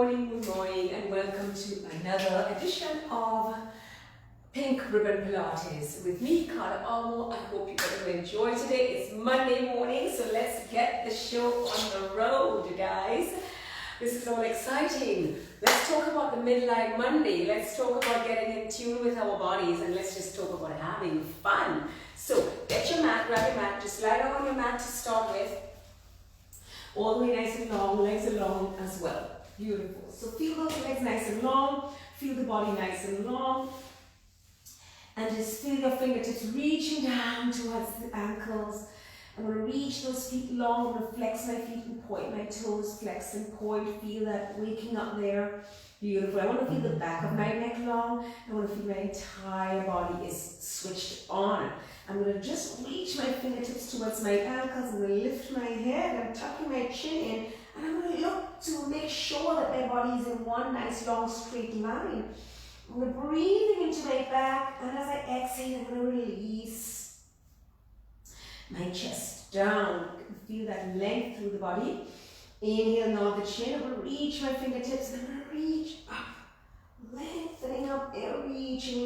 good morning, and welcome to another edition of Pink Ribbon Pilates with me, Carla Armour. I hope you're going to enjoy today. It's Monday morning, so let's get the show on the road, guys. This is all exciting. Let's talk about the Midlife Monday. Let's talk about getting in tune with our bodies, and let's just talk about having fun. So get your mat, grab your mat, just lie down on your mat to start with. All the way nice and long, legs are long as well. Beautiful. So feel those legs nice and long, feel the body nice and long, and just feel your fingertips reaching down towards the ankles. I'm going to reach those feet long, I'm going to flex my feet and point my toes, flex and point, feel that waking up there. Beautiful. I want to feel the back of my neck long. I want to feel my entire body is switched on. I'm going to just reach my fingertips towards my ankles. I'm going to lift my head. I'm tucking my chin in. And I'm going to look to make sure that my body is in one nice long straight line. I'm breathing into my back. And as I exhale, I'm going to release my chest down. Feel that length through the body. Inhale, nod the chin. I'm going to reach my fingertips. And I'm going to reach up. Lengthening up and reaching.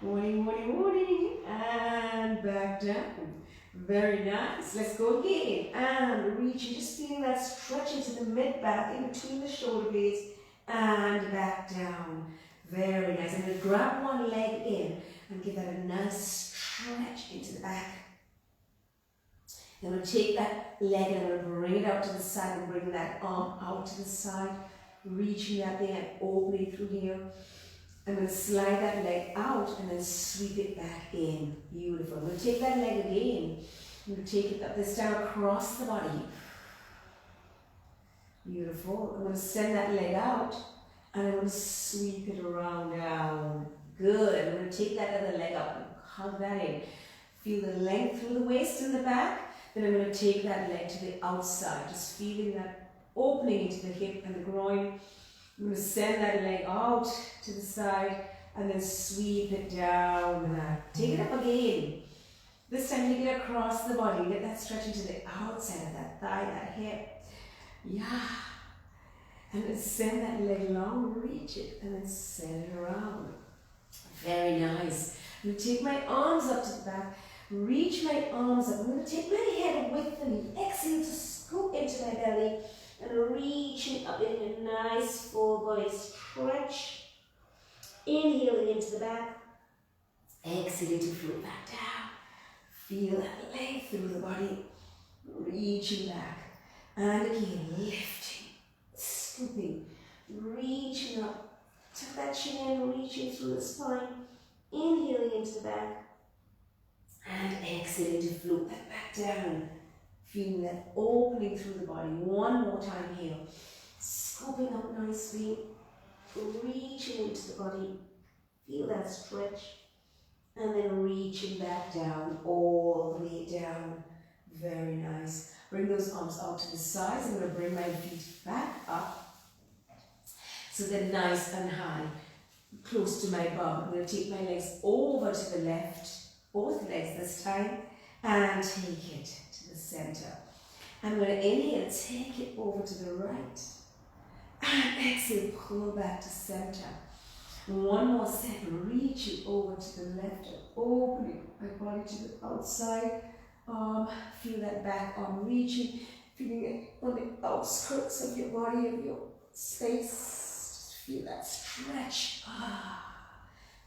Morning, and back down. Very nice. Let's go again. And reaching, just feeling that stretch into the mid-back, in between the shoulder blades, and back down. Very nice. I'm going to grab one leg in and give that a nice stretch into the back. I'm going to take that leg and I'm going to bring it out to the side and bring that arm out to the side, reaching that thing and opening through here. I'm going to slide that leg out and then sweep it back in. Beautiful. I'm going to take that leg again. I'm going to take it up this time across the body. Beautiful. I'm going to send that leg out and I'm going to sweep it around down. Good. I'm going to take that other leg up and hug that in. Feel the length through the waist and the back. Then I'm going to take that leg to the outside. Just feeling that opening into the hip and the groin. I'm going to send that leg out to the side and then sweep it down and out. Take it up again. This time take it across the body. Get that stretch into the outside of that thigh, that hip. Yeah. And then send that leg long, reach it, and then send it around. Very nice. I'm going to take my arms up to the back. Reach my arms up. I'm going to take my head with the knee. Exhale to scoop into my belly. And reaching up in a nice full body stretch. Inhaling into the back. Exhaling to float back down. Feel that length through the body. Reaching back. And again, lifting, scooping, reaching up. Tuck that chin in, reaching through the spine. Inhaling into the back. And exhaling to float that back down. Feeling that opening through the body. One more time here. Scooping up nicely. Reaching into the body. Feel that stretch. And then reaching back down. All the way down. Very nice. Bring those arms out to the sides. I'm going to bring my feet back up. So they're nice and high. Close to my bum. I'm going to take my legs over to the left. Both legs this time. And take it to the center. I'm going to inhale, take it over to the right. And exhale, pull back to center. One more set, reach it over to the left and opening my body to the outside. Feel that back arm reaching, feeling it on the outskirts of your body and your space. Just feel that stretch.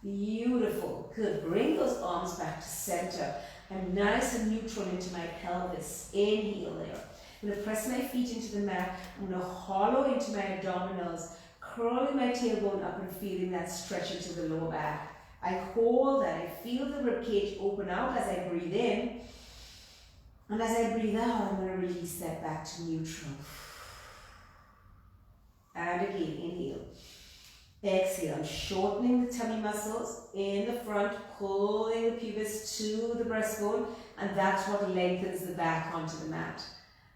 Beautiful. Good. Bring those arms back to center. I'm nice and neutral into my pelvis. Inhale there. I'm going to press my feet into the mat. I'm going to hollow into my abdominals, curling my tailbone up and feeling that stretch into the lower back. I hold that. I feel the ribcage open out as I breathe in. And as I breathe out, I'm going to release that back to neutral. And again, inhale. Exhale, I'm shortening the tummy muscles in the front, pulling the pubis to the breastbone, and that's what lengthens the back onto the mat.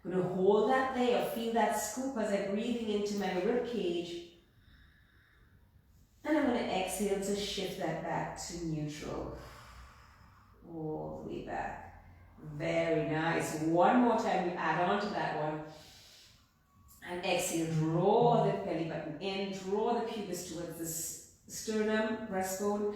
I'm going to hold that there, feel that scoop as I'm breathing into my rib cage. And I'm going to exhale to shift that back to neutral. All the way back. Very nice. One more time, we add on to that one. And exhale, draw the belly button in, draw the pubis towards the sternum, breastbone.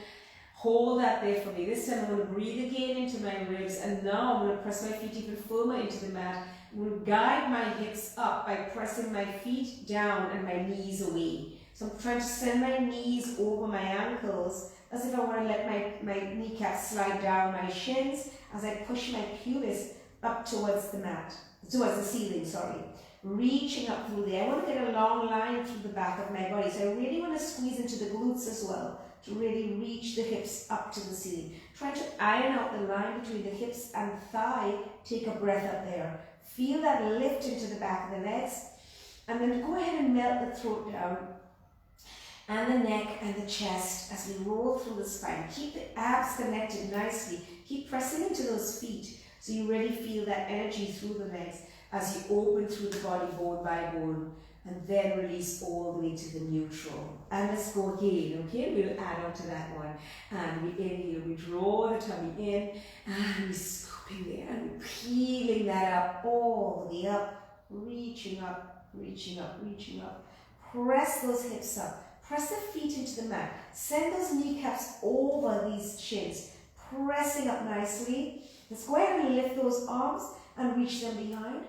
Hold that there for me. This time I'm going to breathe again into my ribs, and now I'm going to press my feet even firmer into the mat. I'm going to guide my hips up by pressing my feet down and my knees away. So I'm trying to send my knees over my ankles as if I want to let my kneecaps slide down my shins as I push my pubis up towards the mat, towards the ceiling, sorry. Reaching up through there. I want to get a long line through the back of my body, so I really want to squeeze into the glutes as well to really reach the hips up to the ceiling. Try to iron out the line between the hips and thigh. Take a breath up there. Feel that lift into the back of the legs, and then go ahead and melt the throat down and the neck and the chest as we roll through the spine. Keep the abs connected nicely. Keep pressing into those feet so you really feel that energy through the legs as you open through the body bone by bone, and then release all the way to the neutral. And let's go again, okay? We'll add on to that one. And we inhale, we draw the tummy in, and we scoop in there, and we're peeling that up, all the way up, reaching up, reaching up, reaching up. Press those hips up. Press the feet into the mat. Send those kneecaps over these shins, pressing up nicely. Let's go ahead and lift those arms and reach them behind.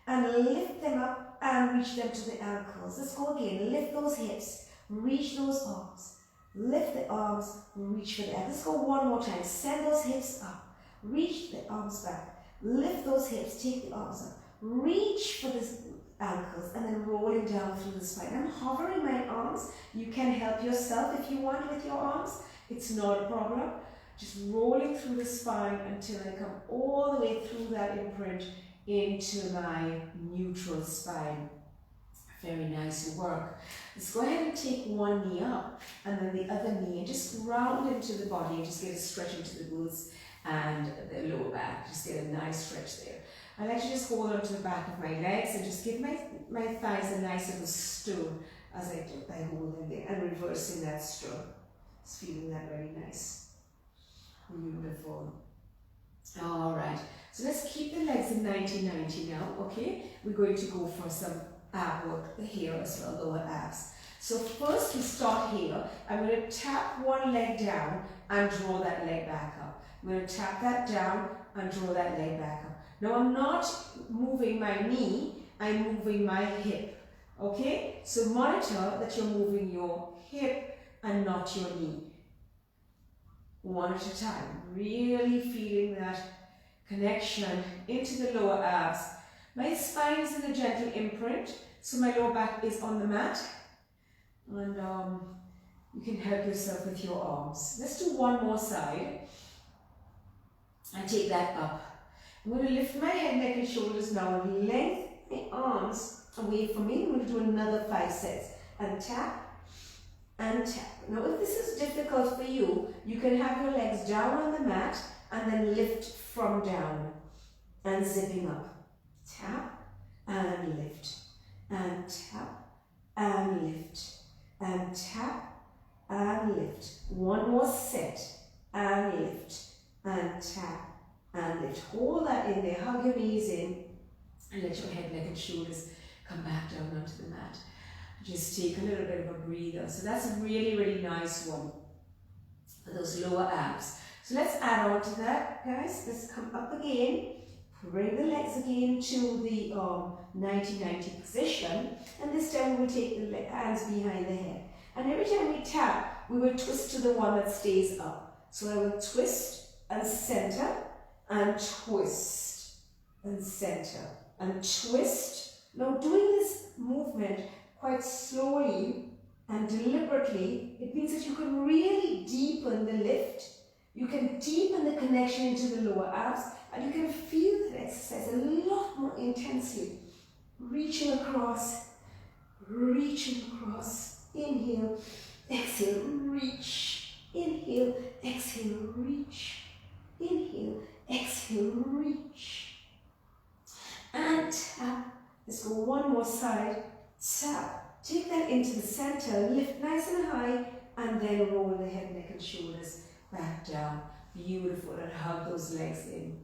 And lift them up and reach them to the ankles. Let's go again. Lift those hips. Reach those arms. Lift the arms. Reach for the ankles. Let's go one more time. Send those hips up. Reach the arms back. Lift those hips. Take the arms up. Reach for the ankles. And then rolling down through the spine. I'm hovering my arms. You can help yourself if you want with your arms. It's not a problem. Just rolling through the spine until I come all the way through that imprint into my neutral spine. Very nice work. Let's go ahead and take one knee up and then the other knee and just round into the body and just get a stretch into the glutes and the lower back. Just get a nice stretch there. I like to just hold on to the back of my legs and just give my thighs a nice little stir as I do by holding there and reversing that stir. Just feeling that very nice. Beautiful. All right. So let's keep the legs in 90-90 now, okay? We're going to go for some ab work here as well, lower abs. So first we start here. I'm going to tap one leg down and draw that leg back up. I'm going to tap that down and draw that leg back up. Now I'm not moving my knee, I'm moving my hip, okay? So monitor that you're moving your hip and not your knee. One at a time, really feeling that connection into the lower abs. My spine is in a gentle imprint, so my lower back is on the mat. And you can help yourself with your arms. Let's do one more side. And take that up. I'm going to lift my head, neck and shoulders now and lengthen my arms away from me. I'm going to do another 5 sets. And tap. And tap. Now if this is difficult for you, you can have your legs down on the mat and then lift from down and zipping up. Tap and lift and tap and lift and tap and lift. One more set and lift and tap and lift. Hold that in there, hug your knees in and let your head, neck and shoulders come back down onto the mat. Just take a little bit of a breather. So that's a really, really nice one for those lower abs. So let's add on to that, guys. Let's come up again. Bring the legs again to the 90-90 position. And this time we'll take the hands behind the head. And every time we tap, we will twist to the one that stays up. So I will twist and center and twist and center and twist. Now doing this movement quite slowly and deliberately, it means that you can really deepen the lift. You can deepen the connection into the lower abs, and you can feel that exercise a lot more intensely. Reaching across, inhale, exhale, reach, inhale, exhale, reach, inhale, exhale, reach, and tap. Let's go one more side. Tap, take that into the center, lift nice and high, and then roll the head, neck and shoulders back down. Beautiful, and hug those legs in.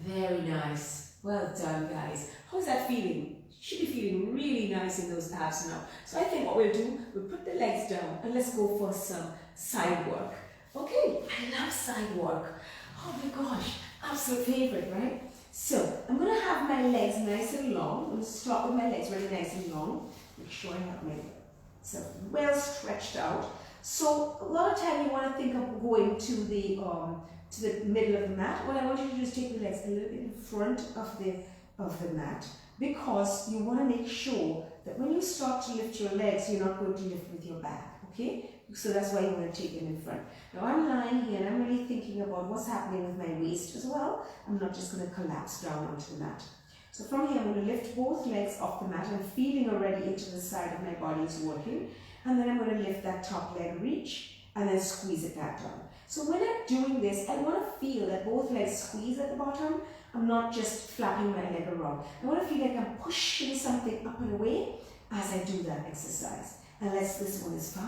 Very nice. Well done, guys. How's that feeling? You should be feeling really nice in those abs now. So I think what we'll do, we'll put the legs down and let's go for some side work. Okay, I love side work. Oh my gosh, absolute favorite, right? So I'm going to have my legs nice and long. I'm going to start with my legs really nice and long. Make sure I have myself well stretched out. So a lot of time you want to think of going to the middle of the mat. What I want you to do is take the legs a little bit in front of the mat, because you want to make sure that when you start to lift your legs, you're not going to lift with your back, okay? So that's why you want to take them in front. Now I'm lying here and I'm really thinking about what's happening with my waist as well. I'm not just going to collapse down onto the mat. So from here I'm going to lift both legs off the mat. I'm feeling already into the side of my body is working. And then I'm going to lift that top leg, reach, and then squeeze it back down. So when I'm doing this, I want to feel that both legs squeeze at the bottom. I'm not just flapping my leg around. I want to feel like I'm pushing something up and away as I do that exercise. And this one is 5,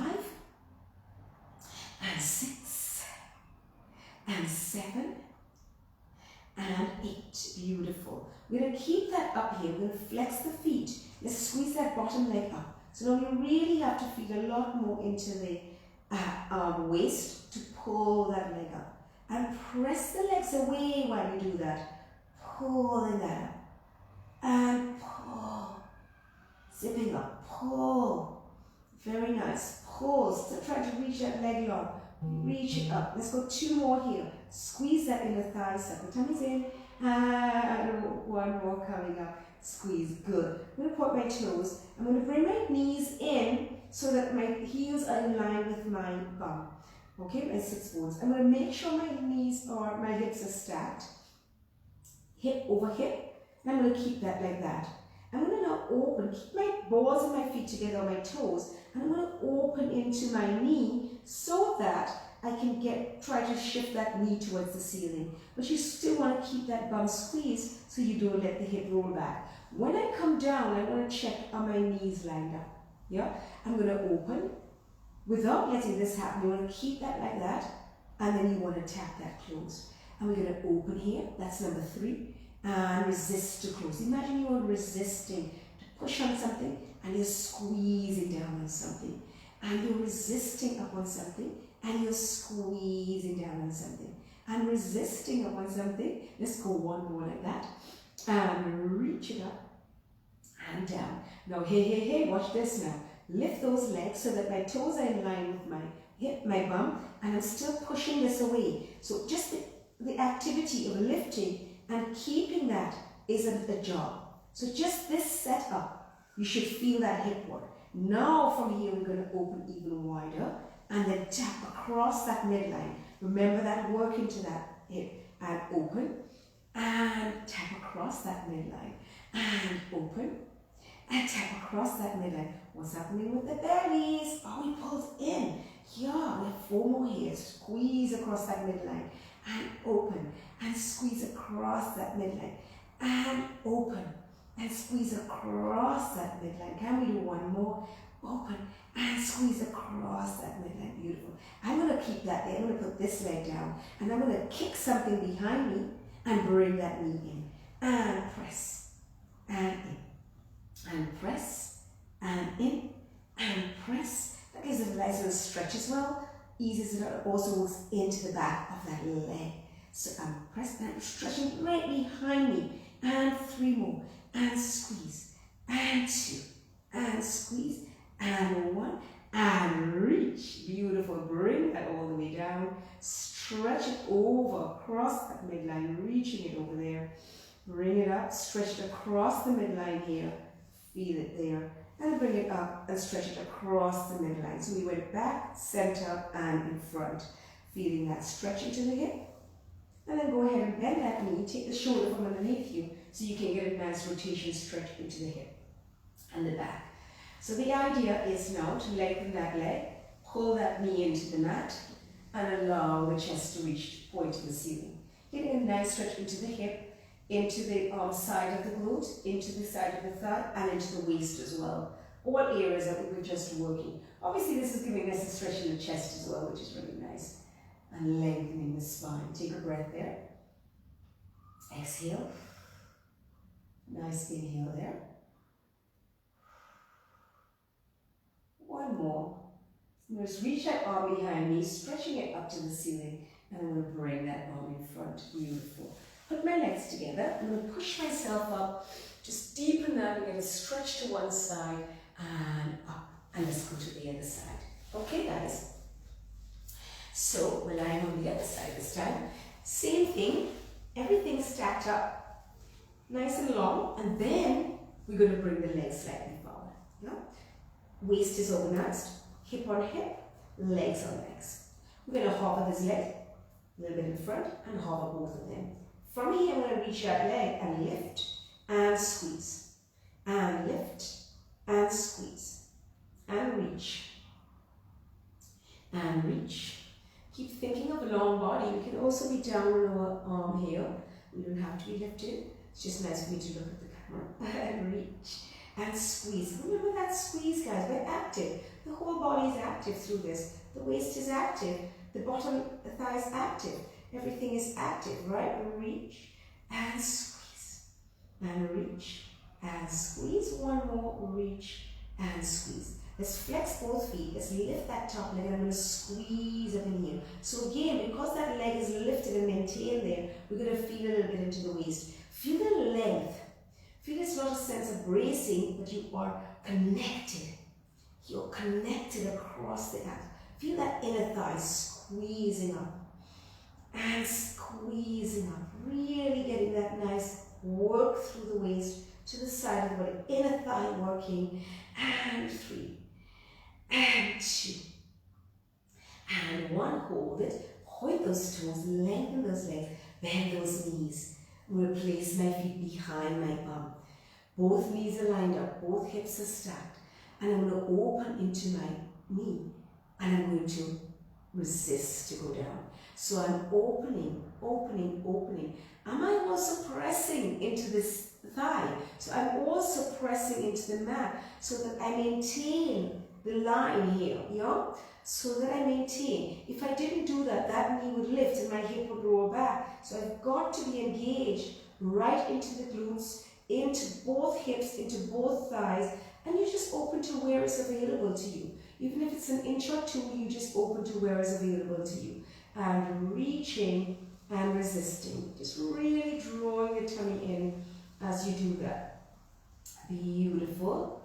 and 6, and 7, and 8. Beautiful. We're going to keep that up here. We're going to flex the feet. Let's squeeze that bottom leg up. So now you really have to feel a lot more into the waist to pull that leg up. And press the legs away while you do that. Pulling that up. And pull. Zipping up. Pull. Very nice. Pull. Still trying to reach that leg long. Reach it up. Let's go 2 more here. Squeeze that inner thigh. Suck the tummies in. And 1 more coming up. Squeeze. Good. I'm going to point my toes. I'm going to bring my knees in so that my heels are in line with my bum. Okay, my sits bones. I'm going to make sure my hips are stacked. Hip over hip. And I'm going to keep that like that. I'm going to now open, keep my balls of my feet together on my toes, and I'm going to open into my knee so that I can try to shift that knee towards the ceiling. But you still want to keep that bum squeezed so you don't let the hip roll back. When I come down, I want to check are my knees lined up. Yeah? I'm going to open. Without letting this happen, you want to keep that like that, and then you want to tap that closed. And we're going to open here. That's number 3. And resist to close. Imagine you're resisting to push on something and you're squeezing down on something. And you're resisting up on something and you're squeezing down on something. And resisting up on something. Let's go 1 more like that. And reach it up and down. Now, hey, watch this now. Lift those legs so that my toes are in line with my hip, my bum, and I'm still pushing this away. So just the activity of lifting and keeping that is a job. So just this setup, you should feel that hip work. Now from here, we're going to open even wider and then tap across that midline. Remember that work into that hip and open and tap across that midline and open and tap across that midline. What's happening with the bellies? Oh, we pulled in. Yeah, we have 4 more here. Squeeze across that midline and open and squeeze across that midline and open and squeeze across that midline. Can we do 1 more? Open and squeeze across that midline. Beautiful. I'm going to keep that there. I'm going to put this leg down and I'm going to kick something behind me and bring that knee in and press and in and press and in and press. That gives it a nice little stretch as well. Eases it out, also moves into the back of that leg. So I'm pressing and I'm stretching right behind me. And 3 more. And squeeze. And 2. And squeeze. And 1. And reach. Beautiful. Bring that all the way down. Stretch it over across that midline. Reaching it over there. Bring it up. Stretch it across the midline here. Feel it there. And bring it up and stretch it across the midline. So we went back, center, and in front. Feeling that stretch into the hip. And then go ahead and bend that knee. Take the shoulder from underneath you so you can get a nice rotation stretch into the hip and the back. So the idea is now to lengthen that leg, pull that knee into the mat, and allow the chest to reach, point to the ceiling. Getting a nice stretch into the hip, into the side of the glute, into the side of the thigh, and into the waist as well. All areas that we were just working. Obviously, this is giving us a stretch in the chest as well, which is really nice. And lengthening the spine. Take a breath there. Exhale. Nice inhale there. One more. I'm going to reach that arm behind me, stretching it up to the ceiling, and I'm going to bring that arm in front. Beautiful. Put my legs together. I'm going to push myself up. Just deepen that. I'm going to stretch to one side and up. And let's go to the other side. Okay, guys? So we're lying on the other side this time. Same thing. Everything stacked up. Nice and long. And then we're going to bring the legs slightly forward. Yeah? Waist is organized. Hip on hip. Legs on legs. We're going to hover this leg a little bit in front and hover both of them. From here, I'm going to reach that leg and lift and squeeze. And lift and squeeze. And reach. And reach. Keep thinking of a long body. You can also be down on our arm here. We don't have to be lifted. It's just nice for me to look at the camera. And reach. And squeeze. Remember that squeeze, guys. We're active. The whole body is active through this. The waist is active. The bottom, the thigh is active. Everything is active, right? Reach and squeeze. And reach and squeeze. One more. Reach and squeeze. Let's flex both feet. Let's lift that top leg and I'm going to squeeze up in here. So again, because that leg is lifted and maintained there, we're going to feel a little bit into the waist. Feel the length. Feel it's not a sense of bracing, but you are connected. You're connected across the abs. Feel that inner thigh squeezing up and squeezing up. Really getting that nice work through the waist to the side of the body. Inner thigh working. And 3. And 2. And 1. Hold it. Point those toes. Lengthen those legs. Bend those knees. I'm going to place my feet behind my bum. Both knees are lined up. Both hips are stacked. And I'm going to open into my knee. And I'm going to resist to go down. So I'm opening, opening, opening. Am I also pressing into this thigh? So I'm also pressing into the mat so that I maintain the line here, yeah? So that I maintain. If I didn't do that, that knee would lift and my hip would roll back. So I've got to be engaged right into the glutes, into both hips, into both thighs, and you just open to where it's available to you. Even if it's an inch or two, you just open to where it's available to you. And reaching and resisting. Just really drawing the tummy in as you do that. Beautiful.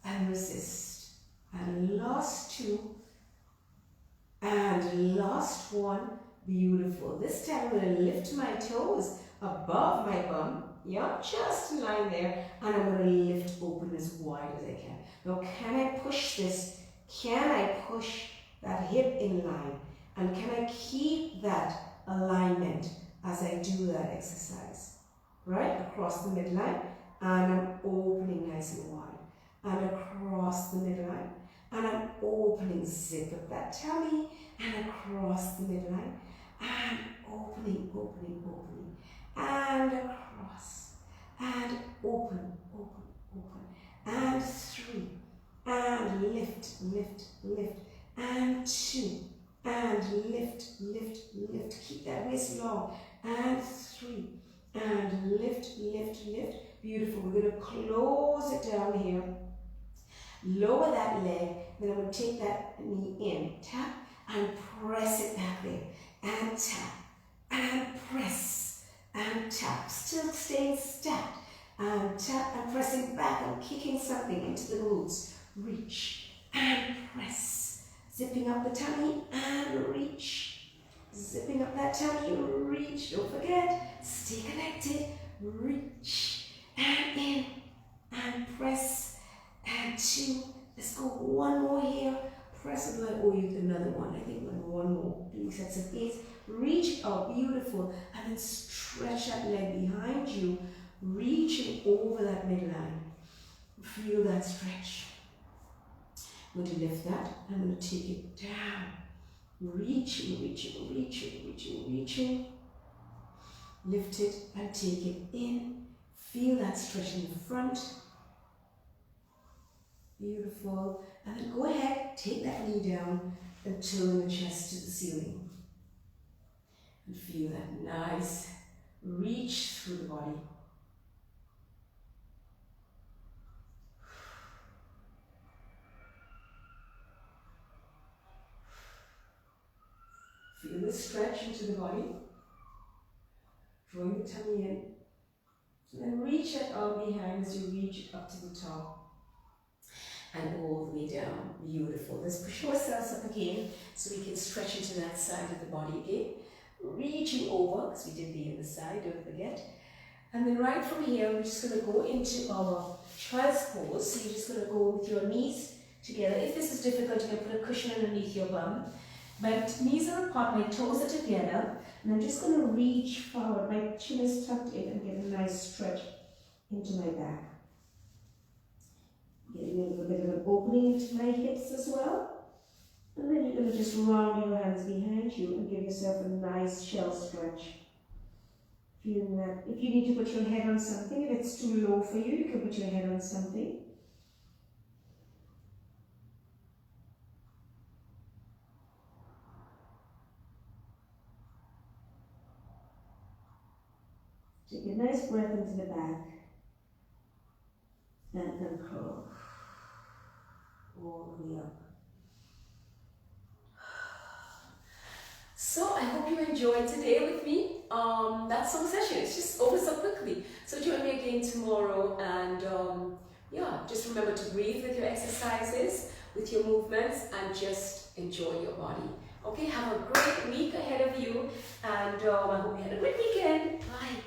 And resist. And last 2. And last 1. Beautiful. This time I'm going to lift my toes above my bum. Yeah, just in line there. And I'm going to lift open as wide as I can. Now, can I push this? Can I push that hip in line? And can I keep that alignment as I do that exercise? Right? Across the midline. And I'm opening nice and wide. And across the midline. And I'm opening, zip up that tummy. And across the midline. And opening, opening, opening. And across. And open, open, open. And 3. And lift, lift, lift. And 2. And lift, lift, lift. Keep that waist long. And 3. And lift, lift, lift. Beautiful. We're going to close it down here. Lower that leg. Then I'm going to take that knee in. Tap and press it back there. And tap. And press. And tap. Still staying stacked. And tap and pressing back and kicking something into the glutes. Reach and press. Zipping up the tummy and reach. Zipping up that tummy, reach. Don't forget, stay connected. Reach and in and press and 2. Let's go 1 more here. Press it. I owe you another one. I think one more. 3 sets of 8. Reach out, beautiful. And then stretch that leg behind you, reaching over that midline. Feel that stretch. I'm going to lift that. I'm going to take it down. Reaching, reaching, reaching, reaching, reaching. Lift it and take it in. Feel that stretch in the front. Beautiful. And then go ahead, take that knee down and turn the chest to the ceiling. And feel that nice reach through the body. stretch into the body. Drawing the tummy in. And then reach that arm behind as you reach up to the top. And all the way down. Beautiful. Let's push ourselves up again so we can stretch into that side of the body again. Reaching over, because we did the other side, don't forget. And then right from here, we're just going to go into our child's pose. So you're just going to go with your knees together. If this is difficult, you can put a cushion underneath your bum. My knees are apart, my toes are together. And I'm just going to reach forward. My chin is tucked in and get a nice stretch into my back. Getting a little bit of an opening into my hips as well. And then you're going to just round your hands behind you and give yourself a nice shell stretch. Feeling that. If you need to put your head on something, if it's too low for you, you can put your head on something. Take a nice breath into the back. And then curl. All the way up. So I hope you enjoyed today with me. That song session, it's just over so quickly. So join me again tomorrow, and yeah, just remember to breathe with your exercises, with your movements, and just enjoy your body. Okay, have a great week ahead of you, and I hope you had a great weekend. Bye.